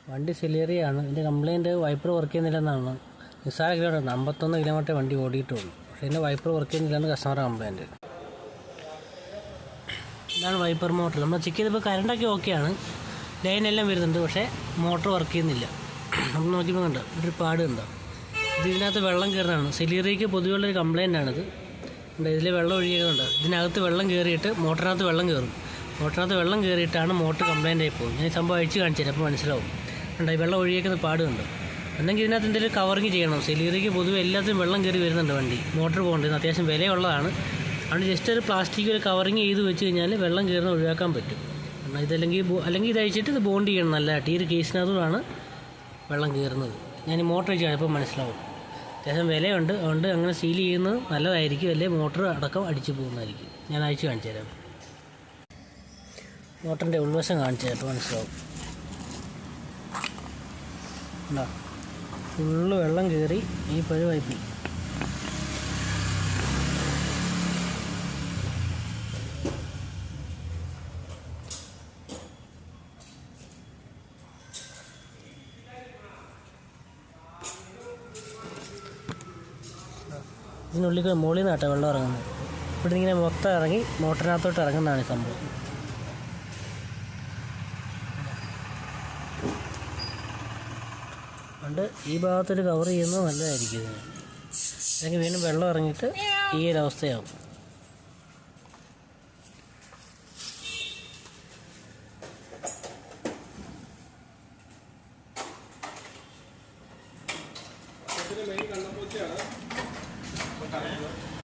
വണ്ടി സിലേറിയാണ്. ഇതിൻ്റെ complaint wiper work ചെയ്യുന്നില്ലെന്നാണ്. നിസ്സാര കിലോമീറ്റർ 51 കിലോമീറ്റർ വണ്ടി ഓടിയിട്ടുള്ളൂ. പക്ഷേ ഇതിൻ്റെ വൈപ്പർ വർക്ക് ചെയ്യുന്നില്ലെന്ന് കസ്റ്റമറുടെ കംപ്ലയിൻറ്റ്. ഇതാണ് വൈപ്പർ മോട്ടർ. നമ്മൾ ചെക്ക് ചെയ്തപ്പോൾ കറണ്ടൊക്കെ ഓക്കെയാണ്, ലൈനെല്ലാം വരുന്നുണ്ട്. പക്ഷേ മോട്ടർ വർക്ക് ചെയ്യുന്നില്ല. നമ്മൾ നോക്കിയപ്പോൾ കണ്ടോ ഒരു പാട് കണ്ടോ. ഇതിനകത്ത് വെള്ളം കയറുന്നതാണ്. സിലിറിക്ക് പൊതുവെയുള്ളൊരു കംപ്ലയിൻ്റാണിത്. ഇതിൽ വെള്ളം ഒഴിയുന്നുണ്ട്. ഇതിനകത്ത് വെള്ളം കയറിയിട്ട് മോട്ടറിനകത്ത് വെള്ളം കയറും. മോട്ടറിനകത്ത് വെള്ളം കയറിയിട്ടാണ് മോട്ടർ കംപ്ലയിൻ്റ് ആയി പോകും. ഞാൻ ഈ സംഭവം അഴിച്ച് കാണിച്ചു തരാം, അപ്പോൾ മനസ്സിലാവും. ഈ വെള്ളം ഒഴിയേക്കുന്ന പാടുണ്ട്. അല്ലെങ്കിൽ ഇതിനകത്ത് എന്തെങ്കിലും കവറിങ് ചെയ്യണം. സിലിറിക്ക് പൊതുവെ എല്ലാത്തിനും വെള്ളം കയറി വരുന്നുണ്ട് വണ്ടി. മോട്ടർ പോകേണ്ടത് അത്യാവശ്യം വിലയുള്ളതാണ്. അതുകൊണ്ട് ജസ്റ്റ് ഒരു പ്ലാസ്റ്റിക് ഒരു കവറിങ് ചെയ്ത് വെച്ച് കഴിഞ്ഞാൽ വെള്ളം കയറുന്ന ഒഴിവാക്കാൻ പറ്റും. അല്ലെങ്കിൽ ഇത് അഴിച്ചിട്ട് ഇത് ബോണ്ട് ചെയ്യണം നല്ലതായിട്ട്. ഈ ഒരു കേസിനകത്തുമാണ് വെള്ളം കയറുന്നത്. ഞാൻ ഈ മോട്ടർ വെച്ച് ഇപ്പോൾ മനസ്സിലാവും. അത്യാവശ്യം വിലയുണ്ട്, അതുകൊണ്ട് അങ്ങനെ സീൽ ചെയ്യുന്നത് നല്ലതായിരിക്കും. അല്ലെങ്കിൽ മോട്ടർ അടക്കം അടിച്ചു പോകുന്നതായിരിക്കും. ഞാൻ അഴിച്ച് കാണിച്ചു തരാം. മോട്ടറിൻ്റെ ഉൾവശം കാണിച്ചു തരാം, അപ്പോൾ മനസ്സിലാവും. ഉണ്ടോ, ഫുള്ള് വെള്ളം കയറി ഈ പരുവായി. ഇതിനുള്ളിൽ മുകളിൽ നിന്നാട്ടോ വെള്ളം ഇറങ്ങുന്നത്. ഇവിടെ ഇങ്ങനെ മൊത്തം ഇറങ്ങി മോട്ടറിനകത്തോട്ട് ഇറങ്ങുന്നതാണ് ഈ സംഭവം. അതുകൊണ്ട് ഈ ഭാഗത്തൊരു കവർ ചെയ്യുന്നത് നല്ലതായിരിക്കും ഇതിന്. അല്ലെങ്കിൽ വീണ്ടും വെള്ളം ഇറങ്ങിയിട്ട് ഈ ഒരു അവസ്ഥയാവും.